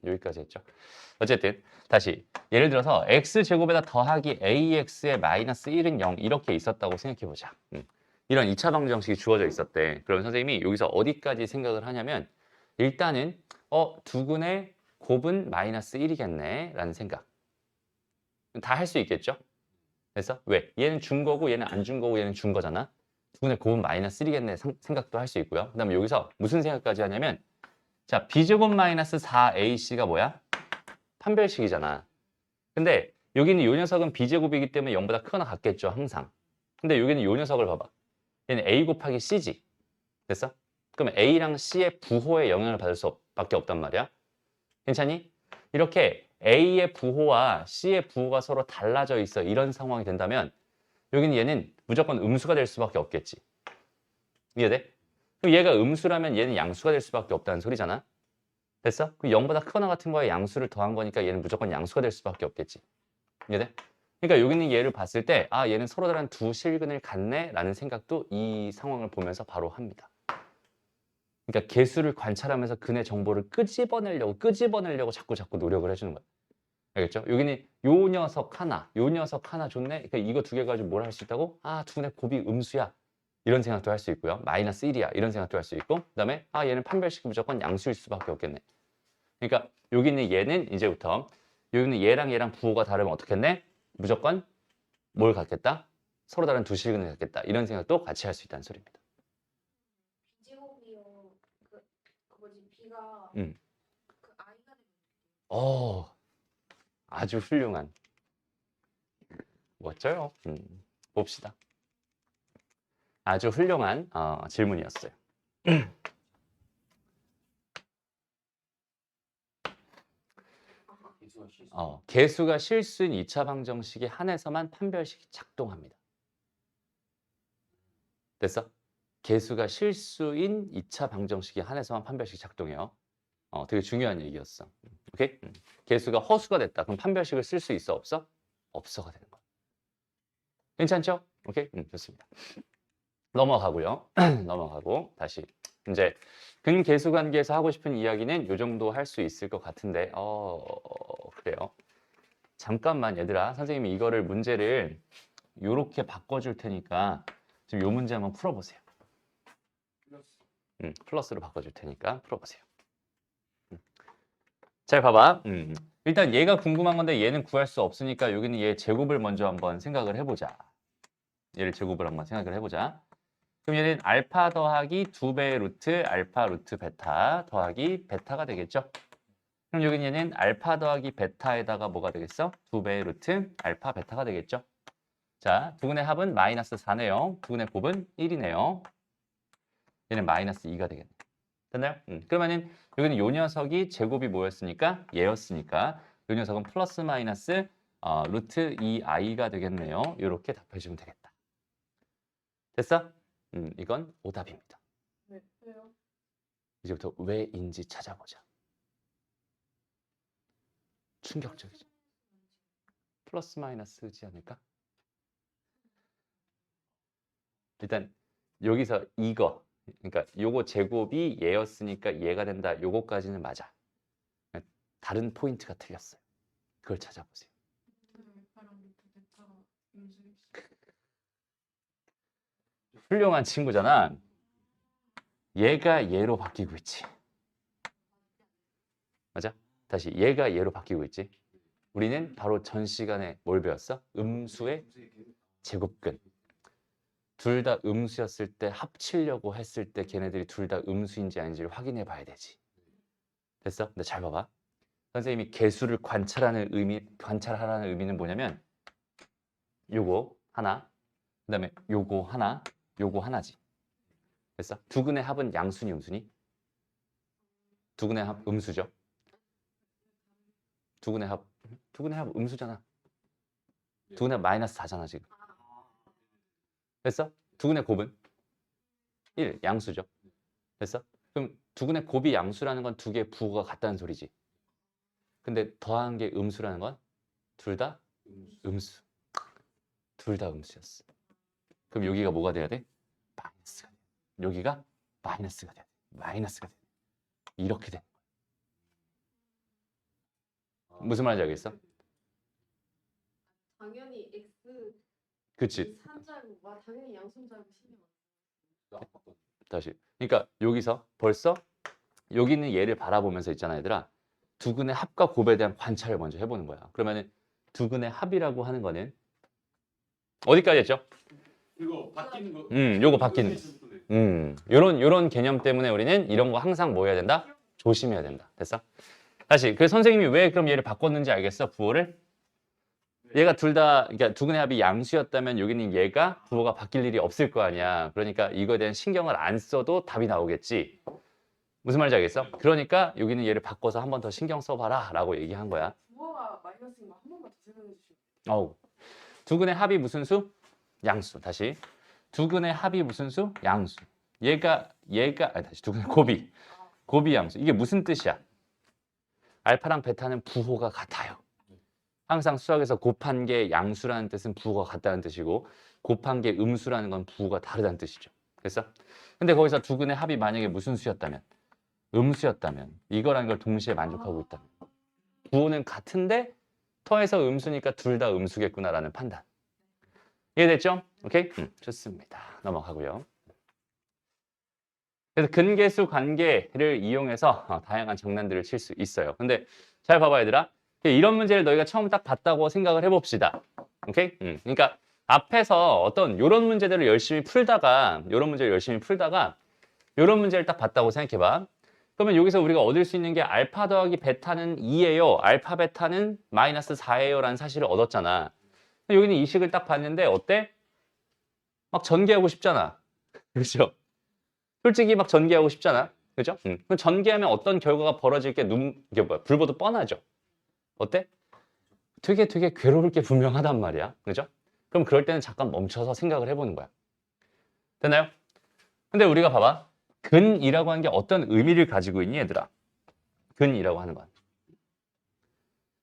여기까지 했죠. 어쨌든 다시 예를 들어서 x제곱에다 더하기 ax의 마이너스 1은 0 이렇게 있었다고 생각해보자. 이런 2차 방정식이 주어져 있었대. 그러면 선생님이 여기서 어디까지 생각을 하냐면 일단은 두근의 곱은 마이너스 1이겠네 라는 생각. 다 할 수 있겠죠? 그래서 왜? 얘는 준 거고 얘는 안 준 거고 얘는 준 거잖아. 두근의 곱은 마이너스 1이겠네 생각도 할 수 있고요. 그 다음에 여기서 무슨 생각까지 하냐면 자, b제곱 마이너스 4ac가 뭐야? 판별식이잖아. 근데 여기는 요 녀석은 b제곱이기 때문에 0보다 크거나 같겠죠, 항상. 근데 여기는 요 녀석을 봐봐. 얘는 a 곱하기 c지. 됐어? 그럼 a랑 c의 부호에 영향을 받을 수밖에 없단 말이야. 괜찮니? 이렇게 a의 부호와 c의 부호가 서로 달라져 있어. 이런 상황이 된다면 여기는 얘는 무조건 음수가 될 수밖에 없겠지. 이해돼? 그럼 얘가 음수라면 얘는 양수가 될 수밖에 없다는 소리잖아. 됐어? 그 0보다 크거나 같은 거에 양수를 더한 거니까 얘는 무조건 양수가 될 수밖에 없겠지. 이해돼? 그러니까 여기 있는 얘를 봤을 때 얘는 서로 다른 두 실근을 갖네 라는 생각도 이 상황을 보면서 바로 합니다. 그러니까 개수를 관찰하면서 근의 정보를 끄집어내려고 자꾸 노력을 해주는 거야. 알겠죠? 여기는 요 녀석 하나 좋네. 그러니까 이거 두 개 가지고 뭘 할 수 있다고? 두근의 곱이 음수야. 이런 생각도 할 수 있고요. 마이너스 1이야. 이런 생각도 할 수 있고. 그 다음에 얘는 판별식 무조건 양수일 수밖에 없겠네. 그러니까 여기 있는 얘는 이제부터 여기 있는 얘랑 부호가 다르면 어떻겠네? 무조건 뭘 갖겠다? 서로 다른 두 실근을 갖겠다. 이런 생각도 같이 할 수 있다는 소리입니다. 비제곱이요. 그 뭐지? B가 음. 그 I가 되면 아주 훌륭한. 멋져요. 봅시다. 아주 훌륭한 질문이었어요. 개수가 실수인 2차 방정식에 한해서만 판별식이 작동합니다. 됐어? 개수가 실수인 2차 방정식에 한해서만 판별식이 작동해요. 되게 중요한 얘기였어. 오케이? 개수가 허수가 됐다. 그럼 판별식을 쓸 수 있어? 없어? 없어가 되는 거야. 괜찮죠? 오케이? 좋습니다. 넘어가고요. 넘어가고 다시 이제 근계수 관계에서 하고 싶은 이야기는 이 정도 할 수 있을 것 같은데 그래요. 잠깐만 얘들아, 선생님이 이거를 문제를 요렇게 바꿔줄 테니까 지금 요 문제 한번 풀어보세요. 플러스로 바꿔줄 테니까 풀어보세요. 잘 봐봐. 일단 얘가 궁금한 건데 얘는 구할 수 없으니까 여기는 얘 제곱을 먼저 한번 생각을 해보자. 얘를 제곱을 한번 생각을 해보자. 그럼 얘는 알파 더하기 2배의 루트 알파 루트 베타 더하기 베타가 되겠죠? 그럼 여기는 얘는 알파 더하기 베타에다가 뭐가 되겠어? 2배의 루트 알파 베타가 되겠죠? 자, 두근의 합은 마이너스 4네요. 두근의 곱은 1이네요. 얘는 마이너스 2가 되겠네. 됐나요? 그러면은 여기는 요 녀석이 제곱이 뭐였으니까? 얘였으니까 요 녀석은 플러스 마이너스 루트 2i가 되겠네요. 이렇게 답해주면 되겠다. 됐어? 이건 오답입니다. 네, 왜요? 이제부터 왜인지 찾아보자. 충격적이죠. 플러스 마이너스지 않을까? 일단 여기서 이거, 그러니까 요거 제곱이 얘였으니까 얘가 된다. 요거까지는 맞아. 다른 포인트가 틀렸어요. 그걸 찾아보세요. 훌륭한 친구잖아. 얘가 얘로 바뀌고 있지. 맞아? 다시 얘가 얘로 바뀌고 있지. 우리는 바로 전 시간에 뭘 배웠어? 음수의 제곱근. 둘 다 음수였을 때 합치려고 했을 때 걔네들이 둘 다 음수인지 아닌지를 확인해 봐야 되지. 됐어? 근데 잘 봐봐. 선생님이 개수를 관찰하라는 의미는 뭐냐면 요거 하나, 그 다음에 요거 하나, 요거 하나지. 됐어? 두근의 합은 양수니 음수니? 두근의 합 음수죠. 두근의 합 음수잖아. 두근의 합 마이너스 4잖아 지금. 됐어? 두근의 곱은 1, 양수죠. 됐어? 그럼 두근의 곱이 양수라는 건 두 개의 부호가 같다는 소리지. 근데 더한 게 음수라는 건 둘 다 음수. 둘 다 음수였어. 그럼 여기가 뭐가 돼야 돼? 마이너스가 돼. 여기가 마이너스가 돼. 마이너스가 돼. 이렇게 돼. 무슨 말인지 알겠어? 당연히 x 그치? 3자고 와 당연히 양손자고 신경 안 써. 다시. 그러니까 여기서 벌써 여기 있는 얘를 바라보면서 있잖아, 얘들아. 두근의 합과 곱에 대한 관찰을 먼저 해보는 거야. 그러면은 두근의 합이라고 하는 거는 어디까지 했죠? 이거 바뀌는 거. 요거 바뀌는 거. 요런 개념 때문에 우리는 이런 거 항상 뭐 해야 된다? 조심해야 된다. 됐어? 다시. 그 선생님이 왜 그럼 얘를 바꿨는지 알겠어? 부호를? 얘가 둘 다, 그러니까 두근의 합이 양수였다면 여기는 얘가 부호가 바뀔 일이 없을 거 아니야. 그러니까 이거에 대한 신경을 안 써도 답이 나오겠지. 무슨 말인지 알겠어? 그러니까 여기는 얘를 바꿔서 한 번 더 신경 써봐라 라고 얘기한 거야. 부호가 마이너스인 거 한 번만 더 설명해 주시면. 어우. 두근의 합이 무슨 수? 양수. 다시. 두근의 합이 무슨 수? 양수. 아니 다시 두근의 곱이 양수. 이게 무슨 뜻이야? 알파랑 베타는 부호가 같아요. 항상 수학에서 곱한 게 양수라는 뜻은 부호가 같다는 뜻이고 곱한 게 음수라는 건 부호가 다르다는 뜻이죠. 그래서 근데 거기서 두근의 합이 만약에 무슨 수였다면 음수였다면 이거라는 걸 동시에 만족하고 있다면 부호는 같은데 터에서 음수니까 둘 다 음수겠구나라는 판단. 이해됐죠? 오케이? 좋습니다. 넘어가고요. 그래서 근계수 관계를 이용해서 다양한 장난들을 칠 수 있어요. 근데 잘 봐봐 얘들아. 이런 문제를 너희가 처음 딱 봤다고 생각을 해봅시다. 오케이? 그러니까 앞에서 어떤 요런 문제들을 열심히 풀다가 요런 문제를 열심히 풀다가 요런 문제를 딱 봤다고 생각해봐. 그러면 여기서 우리가 얻을 수 있는 게 알파 더하기 베타는 2예요. 알파 베타는 마이너스 4예요 라는 사실을 얻었잖아. 여기는 이 식을 딱 봤는데 어때? 막 전개하고 싶잖아. 그렇죠? 솔직히 막 전개하고 싶잖아. 그죠? 그럼 전개하면 어떤 결과가 벌어질 게 이게 뭐야? 불보듯 뻔하죠. 어때? 되게 괴로울 게 분명하단 말이야. 그죠? 그럼 그럴 때는 잠깐 멈춰서 생각을 해보는 거야. 됐나요? 근데 우리가 봐봐. 근이라고 하는 게 어떤 의미를 가지고 있니, 얘들아? 근이라고 하는 건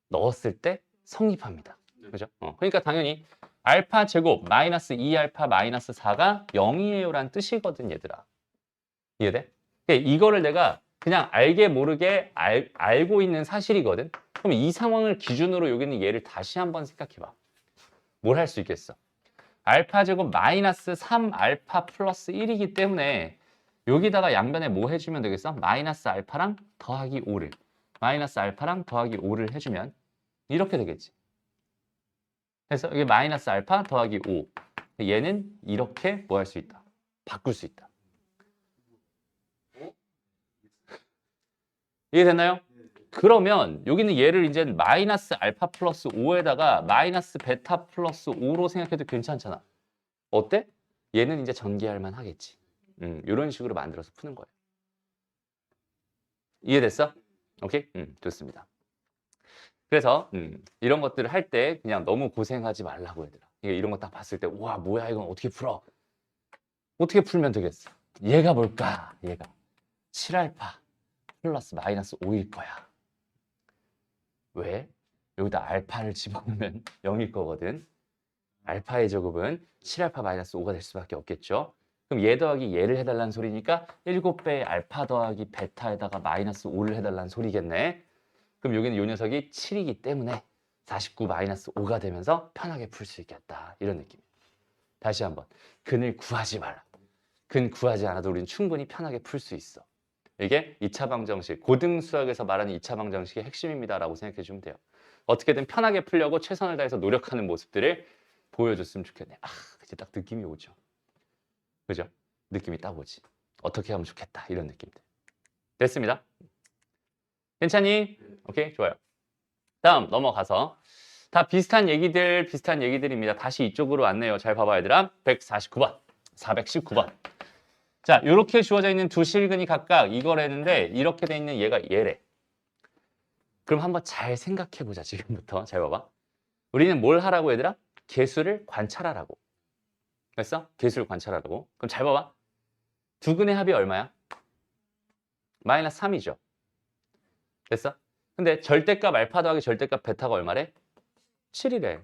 넣었을 때 성립합니다. 그죠? 그러니까 당연히 알파 제곱 마이너스 2알파 마이너스 4가 0이에요 라는 뜻이거든, 얘들아. 이해돼? 이거를 내가 그냥 알게 모르게 알고 있는 사실이거든. 그럼 이 상황을 기준으로 여기는 얘를 다시 한번 생각해봐. 뭘 할 수 있겠어? 알파 제곱 마이너스 3알파 플러스 1이기 때문에 여기다가 양변에 뭐 해주면 되겠어? 마이너스 알파랑 더하기 5를 마이너스 알파랑 더하기 5를 해주면 이렇게 되겠지. 그래서 이게 마이너스 알파 더하기 5. 얘는 이렇게 뭐 할 수 있다. 바꿀 수 있다. 이해됐나요? 그러면 여기는 얘를 이제 마이너스 알파 플러스 5에다가 마이너스 베타 플러스 5로 생각해도 괜찮잖아. 어때? 얘는 이제 전개할 만 하겠지. 이런 식으로 만들어서 푸는 거예요. 이해됐어? 오케이? 좋습니다. 그래서 이런 것들을 할 때 그냥 너무 고생하지 말라고 얘들아. 이런 거 딱 봤을 때 와 뭐야 이건 어떻게 풀어? 어떻게 풀면 되겠어? 얘가 뭘까? 얘가 7알파 플러스 마이너스 5일 거야. 왜? 여기다 알파를 집어넣으면 0일 거거든. 알파의 제곱은 7알파 마이너스 5가 될 수밖에 없겠죠. 그럼 얘 더하기 얘를 해달라는 소리니까 7배의 알파 더하기 베타에다가 마이너스 5를 해달라는 소리겠네. 그럼 여기는 이 녀석이 7이기 때문에 49 마이너스 5가 되면서 편하게 풀 수 있겠다. 이런 느낌이에요. 다시 한번. 근을 구하지 마라. 근 구하지 않아도 우리는 충분히 편하게 풀 수 있어. 이게 2차 방정식, 고등 수학에서 말하는 2차 방정식의 핵심입니다라고 생각해 주면 돼요. 어떻게든 편하게 풀려고 최선을 다해서 노력하는 모습들을 보여줬으면 좋겠네. 아, 이제 딱 느낌이 오죠. 그죠? 느낌이 딱 오지. 어떻게 하면 좋겠다. 이런 느낌들. 됐습니다. 괜찮니? 오케이, 좋아요. 다음 넘어가서 다 비슷한 얘기들입니다. 다시 이쪽으로 왔네요. 잘 봐봐 얘들아. 149번, 419번. 자, 이렇게 주어져 있는 두 실근이 각각 이걸 했는데 이렇게 돼 있는 얘가 얘래. 그럼 한번 잘 생각해 보자. 지금부터 잘 봐봐. 우리는 뭘 하라고 얘들아? 개수를 관찰하라고. 됐어? 개수를 관찰하라고. 그럼 잘 봐봐. 두 근의 합이 얼마야? 마이너스 3이죠. 됐어? 근데 절대값 알파 더하기 절대값 베타가 얼마래? 7이래.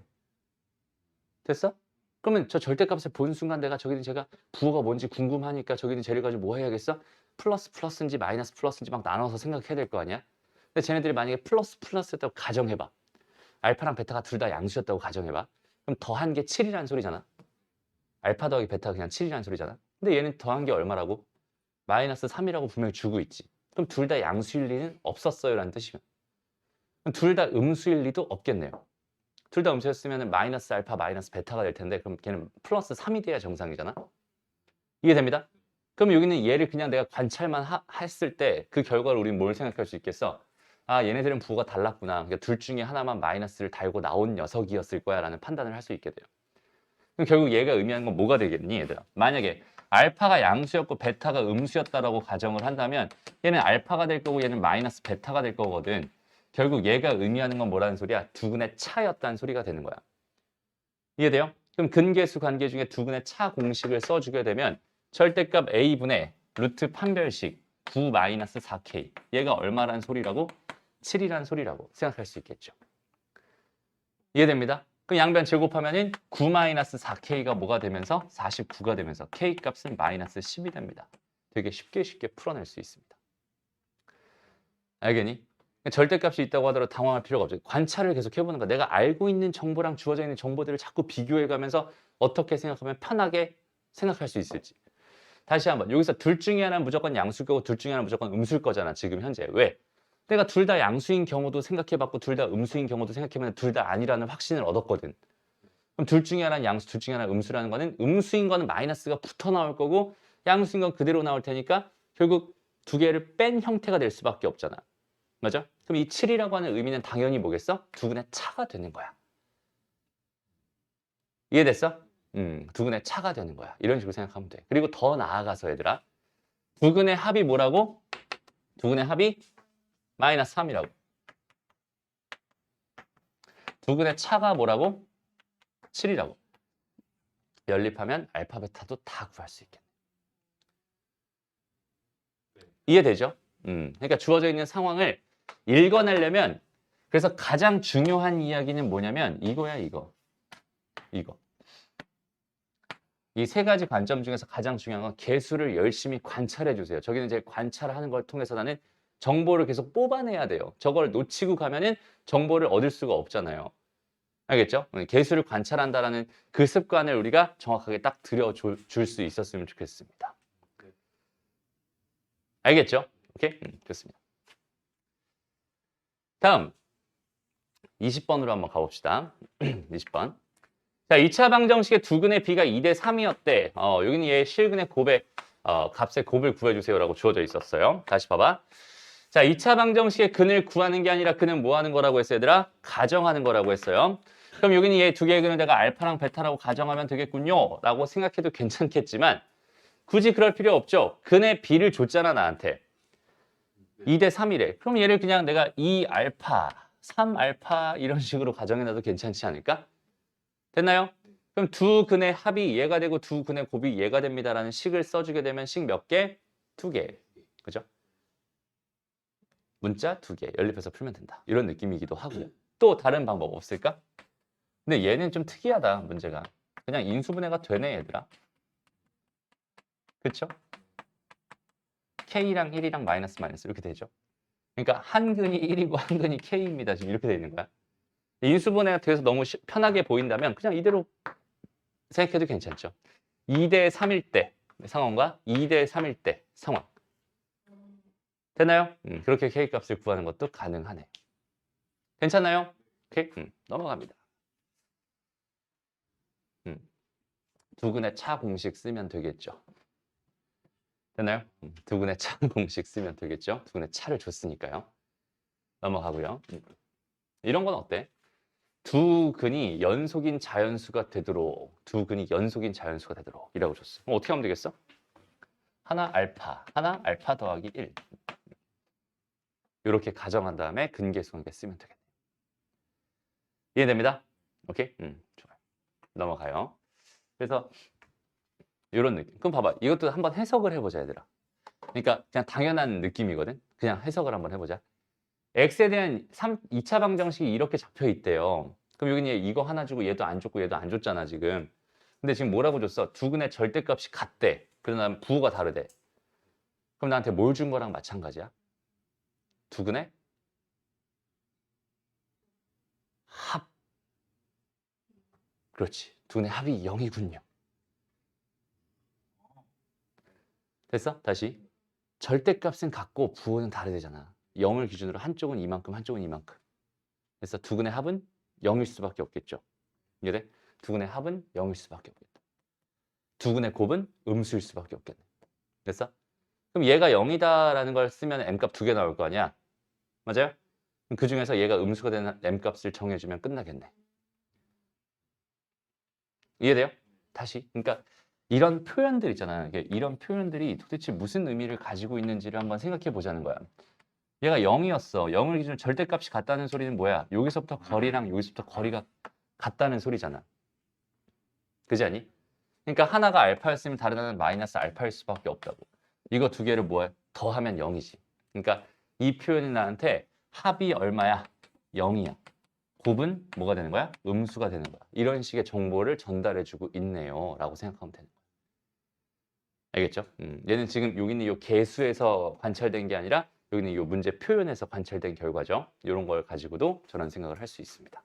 됐어? 그러면 저 절대값을 본 순간 내가 저기는 제가 부호가 뭔지 궁금하니까 저기는 쟤를 가지고 뭐 해야겠어? 플러스 플러스인지 마이너스 플러스인지 막 나눠서 생각해야 될 거 아니야? 근데 쟤네들이 만약에 플러스 플러스였다고 가정해봐. 알파랑 베타가 둘 다 양수였다고 가정해봐. 그럼 더한 게 7이라는 소리잖아. 알파 더하기 베타가 그냥 7이라는 소리잖아. 근데 얘는 더한 게 얼마라고? 마이너스 3이라고 분명히 주고 있지. 그럼 둘 다 양수일 리는 없었어요 라는 뜻이면. 그럼 둘 다 음수일 리도 없겠네요. 둘 다 음수였으면 마이너스 알파 마이너스 베타가 될 텐데 그럼 걔는 플러스 3이 돼야 정상이잖아. 이해됩니다? 그럼 여기는 얘를 그냥 내가 관찰만 했을 때 그 결과를 우리는 뭘 생각할 수 있겠어? 아 얘네들은 부호가 달랐구나. 그러니까 둘 중에 하나만 마이너스를 달고 나온 녀석이었을 거야 라는 판단을 할 수 있게 돼요. 그럼 결국 얘가 의미하는 건 뭐가 되겠니 얘들아? 만약에 알파가 양수였고 베타가 음수였다라고 가정을 한다면 얘는 알파가 될 거고 얘는 마이너스 베타가 될 거거든. 결국 얘가 의미하는 건 뭐라는 소리야? 두 근의 차였다는 소리가 되는 거야. 이해돼요? 그럼 근계수 관계 중에 두 근의 차 공식을 써주게 되면 절대값 a분의 루트 판별식 9 마이너스 4k 얘가 얼마라는 소리라고? 7이라는 소리라고 생각할 수 있겠죠. 이해됩니다? 그럼 양변 제곱하면은 9 마이너스 4k가 뭐가 되면서 49가 되면서 k 값은 마이너스 10이 됩니다. 되게 쉽게 풀어낼 수 있습니다. 알겠니? 절대값이 있다고 하더라도 당황할 필요가 없죠. 관찰을 계속 해보는 거야. 내가 알고 있는 정보랑 주어져 있는 정보들을 자꾸 비교해가면서 어떻게 생각하면 편하게 생각할 수 있을지. 다시 한번 여기서 둘 중에 하나는 무조건 양수일 거고 둘 중에 하나는 무조건 음수일 거잖아. 지금 현재. 왜? 내가 둘 다 양수인 경우도 생각해봤고 둘 다 음수인 경우도 생각해보면 둘 다 아니라는 확신을 얻었거든. 그럼 둘 중에 하나는 양수, 둘 중에 하나는 음수라는 거는 음수인 거는 마이너스가 붙어 나올 거고 양수인 건 그대로 나올 테니까 결국 두 개를 뺀 형태가 될 수밖에 없잖아. 맞아? 그럼 이 7이라고 하는 의미는 당연히 뭐겠어? 두 근의 차가 되는 거야. 이해됐어? 두 근의 차가 되는 거야. 이런 식으로 생각하면 돼. 그리고 더 나아가서 얘들아. 두 근의 합이 뭐라고? 두 근의 합이 마이너스 3이라고. 두 근의 차가 뭐라고? 7이라고. 연립하면 알파, 베타도 다 구할 수 있겠네. 이해되죠? 그러니까 주어져 있는 상황을 읽어내려면 그래서 가장 중요한 이야기는 뭐냐면 이거야 이거. 이 세 가지 관점 중에서 가장 중요한 건 개수를 열심히 관찰해 주세요. 저기는 이제 관찰하는 걸 통해서 나는 정보를 계속 뽑아내야 돼요. 저걸 놓치고 가면은 정보를 얻을 수가 없잖아요. 알겠죠? 개수를 관찰한다라는 그 습관을 우리가 정확하게 딱 들여줄 수 있었으면 좋겠습니다. 알겠죠? 오케이? 좋습니다. 다음 20번으로 한번 가봅시다. 20번. 자, 2차 방정식의 두근의 비가 2대 3이었대. 여기는 얘 실근의 곱의 값의 곱을 구해주세요라고 주어져 있었어요. 다시 봐봐. 자, 2차 방정식의 근을 구하는 게 아니라 근은 뭐 하는 거라고 했어요, 얘들아? 가정하는 거라고 했어요. 그럼 여기는 얘 두 개의 근을 내가 알파랑 베타라고 가정하면 되겠군요. 라고 생각해도 괜찮겠지만 굳이 그럴 필요 없죠. 근의 비를 줬잖아, 나한테. 2대 3이래. 그럼 얘를 그냥 내가 2알파, 3알파 이런 식으로 가정해놔도 괜찮지 않을까? 됐나요? 그럼 두 근의 합이 얘가 되고 두 근의 곱이 얘가 됩니다라는 식을 써주게 되면 식 몇 개? 2개. 그죠? 문자 2개. 연립해서 풀면 된다. 이런 느낌이기도 하고. 또 다른 방법 없을까? 근데 얘는 좀 특이하다, 문제가. 그냥 인수분해가 되네, 얘들아. 그쵸? K랑 1이랑 마이너스 이렇게 되죠. 그러니까 한 근이 1이고 한 근이 K입니다. 지금 이렇게 돼 있는 거야. 인수분해가 돼서 너무 편하게 보인다면 그냥 이대로 생각해도 괜찮죠. 2대 3일 때 상황과 2대 3일 때 상황. 됐나요? 그렇게 K값을 구하는 것도 가능하네. 괜찮나요? 오케이? 넘어갑니다. 두근의 차 공식 쓰면 되겠죠. 됐나요? 두근의 차 공식 쓰면 되겠죠. 두근의 차를 줬으니까요. 넘어가고요. 이런 건 어때? 두 근이 연속인 자연수가 되도록 이라고 줬어. 그럼 어떻게 하면 되겠어? 하나 알파 더하기 1 이렇게 가정한 다음에 근계수관계 쓰면 되겠네. 이해됩니다? 오케이? 좋아요. 넘어가요. 그래서 이런 느낌. 그럼 봐봐. 이것도 한번 해석을 해보자, 얘들아. 그러니까 그냥 당연한 느낌이거든. 그냥 해석을 한번 해보자. x에 대한 2차 방정식이 이렇게 잡혀 있대요. 그럼 여기는 얘 이거 하나 주고 얘도 안 줬고 얘도 안 줬잖아, 지금. 근데 지금 뭐라고 줬어? 두근의 절대값이 같대. 그러면 부호가 다르대. 그럼 나한테 뭘 준 거랑 마찬가지야? 두근의 합. 그렇지. 두근의 합이 0이군요. 됐어? 다시. 절대값은 같고 부호는 다르대잖아. 0을 기준으로 한쪽은 이만큼, 한쪽은 이만큼. 그래서 두근의 합은 0일 수밖에 없겠죠. 이해돼? 두근의 합은 0일 수밖에 없겠다. 두근의 곱은 음수일 수밖에 없겠네. 됐어? 그럼 얘가 0이다라는 걸 쓰면 m값 2개 나올 거 아니야? 맞아요? 그럼 그 중에서 얘가 음수가 되는 m값을 정해주면 끝나겠네. 이해돼요? 다시. 그러니까 이런 표현들 있잖아요. 이런 표현들이 도대체 무슨 의미를 가지고 있는지를 한번 생각해 보자는 거야. 얘가 0이었어. 0을 기준으로 절대값이 같다는 소리는 뭐야? 여기서부터 거리랑 여기서부터 거리가 같다는 소리잖아. 그지 않니? 그러니까 하나가 알파였으면 다른 하나는 마이너스 알파일 수밖에 없다고. 이거 두 개를 뭐야? 더하면 0이지. 그러니까 이 표현이 나한테 합이 얼마야? 0이야. 곱은 뭐가 되는 거야? 음수가 되는 거야. 이런 식의 정보를 전달해주고 있네요. 라고 생각하면 되는 거야. 알겠죠? 얘는 지금 여기는 이 개수에서 관찰된 게 아니라 여기는 이 문제 표현에서 관찰된 결과죠. 이런 걸 가지고도 저런 생각을 할 수 있습니다.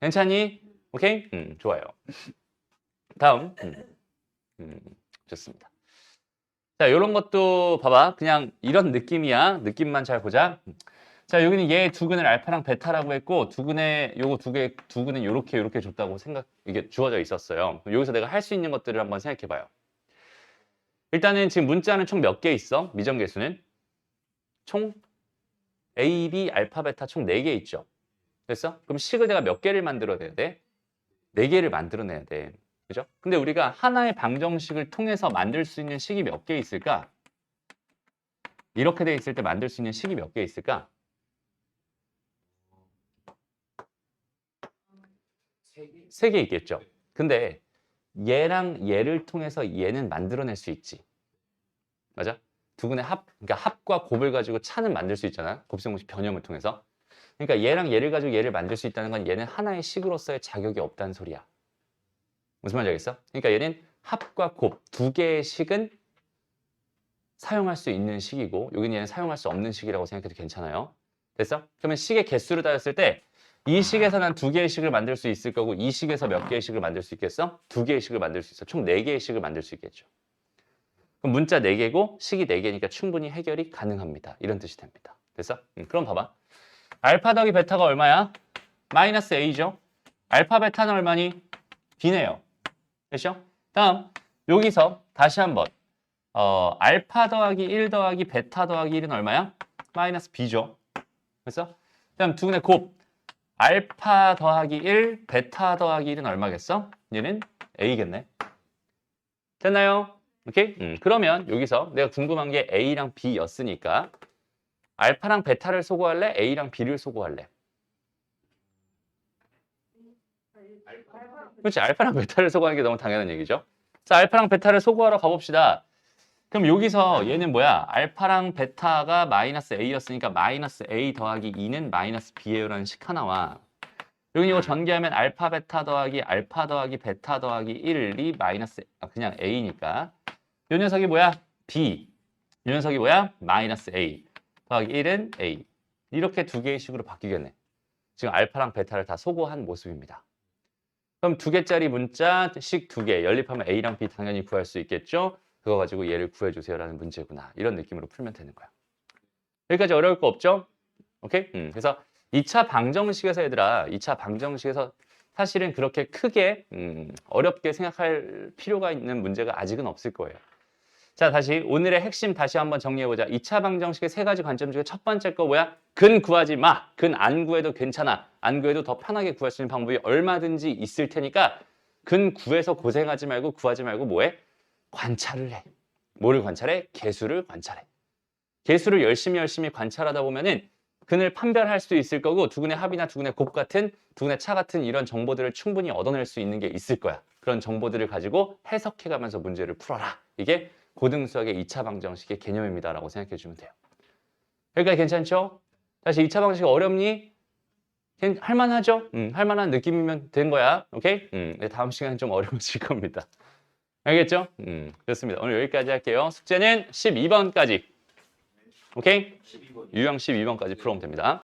괜찮니? 오케이? 좋아요. 다음. 좋습니다. 자, 이런 것도 봐봐. 그냥 이런 느낌이야. 느낌만 잘 보자. 자, 여기는 얘 두 근을 알파랑 베타라고 했고 두 근의 요거 두 근은 요렇게 줬다고 이게 주어져 있었어요. 여기서 내가 할 수 있는 것들을 한번 생각해 봐요. 일단은 지금 문자는 총 몇 개 있어? 미정계수는 총 A, B, 알파, 베타 총 4개 있죠. 됐어? 그럼 식을 내가 몇 개를 만들어내야 돼? 4개를 만들어내야 돼. 그죠? 근데 우리가 하나의 방정식을 통해서 만들 수 있는 식이 몇 개 있을까? 이렇게 돼 있을 때 만들 수 있는 식이 몇 개 있을까? 3개 있겠죠. 근데 얘랑 얘를 통해서 얘는 만들어낼 수 있지. 맞아? 두 근의 그러니까 합과 곱을 가지고 차는 만들 수 있잖아. 곱셈공식 변형을 통해서. 그러니까 얘랑 얘를 가지고 얘를 만들 수 있다는 건 얘는 하나의 식으로서의 자격이 없다는 소리야. 무슨 말인지 알겠어? 그러니까 얘는 합과 곱 두 개의 식은 사용할 수 있는 식이고 여기는 얘는 사용할 수 없는 식이라고 생각해도 괜찮아요. 됐어? 그러면 식의 개수를 따졌을 때 이 식에서 난 2개의 식을 만들 수 있을 거고 이 식에서 몇 개의 식을 만들 수 있겠어? 2개의 식을 만들 수 있어. 총 4개의 식을 만들 수 있겠죠. 그럼 문자 4개고 식이 4개니까 충분히 해결이 가능합니다. 이런 뜻이 됩니다. 됐어? 그럼 봐봐. 알파 더하기 베타가 얼마야? 마이너스 A죠. 알파 베타는 얼마니? B네요. 됐죠? 다음 여기서 다시 한번 알파 더하기 1 더하기 베타 더하기 1은 얼마야? 마이너스 B죠. 그래서 다음 두 분의 곱 알파 더하기 1 베타 더하기 1은 얼마겠어? 얘는 A겠네. 됐나요? 오케이? 그러면 여기서 내가 궁금한 게 A랑 B였으니까 알파랑 베타를 소거할래? A랑 B를 소거할래? 그렇지. 알파랑 베타를 소거하는 게 너무 당연한 얘기죠. 자, 알파랑 베타를 소거하러 가봅시다. 그럼 여기서 얘는 뭐야? 알파랑 베타가 마이너스 A였으니까 마이너스 A 더하기 2는 마이너스 B예요라는 식 하나와 여기 이거 전개하면 알파 베타 더하기 알파 더하기 베타 더하기 1이 마이너스 그냥 A니까 이 녀석이 뭐야? B. 이 녀석이 뭐야? 마이너스 A 더하기 1은 A. 이렇게 두 개의 식으로 바뀌겠네. 지금 알파랑 베타를 다 소거한 모습입니다. 그럼 두 개짜리 문자 식 두 개 연립하면 A랑 B 당연히 구할 수 있겠죠? 그거 가지고 얘를 구해주세요라는 문제구나. 이런 느낌으로 풀면 되는 거야. 여기까지 어려울 거 없죠? 오케이? 그래서 2차 방정식에서 얘들아 2차 방정식에서 사실은 그렇게 크게 어렵게 생각할 필요가 있는 문제가 아직은 없을 거예요. 자, 다시 오늘의 핵심 다시 한번 정리해보자. 2차 방정식의 세 가지 관점 중에 첫 번째 거 뭐야? 근 구하지 마. 근 안 구해도 괜찮아. 안 구해도 더 편하게 구할 수 있는 방법이 얼마든지 있을 테니까 근 구해서 고생하지 말고 구하지 말고 뭐해? 관찰을 해. 뭐를 관찰해? 개수를 관찰해. 개수를 열심히 관찰하다 보면은 근을 판별할 수 있을 거고 두 근의 합이나 두 근의 곱 같은 두 근의 차 같은 이런 정보들을 충분히 얻어낼 수 있는 게 있을 거야. 그런 정보들을 가지고 해석해가면서 문제를 풀어라. 이게 고등수학의 2차 방정식의 개념입니다라고 생각해 주면 돼요. 여기까지 괜찮죠? 다시 2차 방정식 어렵니? 할만하죠? 할만한 느낌이면 된 거야. 오케이? 다음 시간은 좀 어려워질 겁니다. 알겠죠? 좋습니다. 오늘 여기까지 할게요. 숙제는 12번까지. 오케이? 12번. 유형 12번까지 풀어오면 됩니다.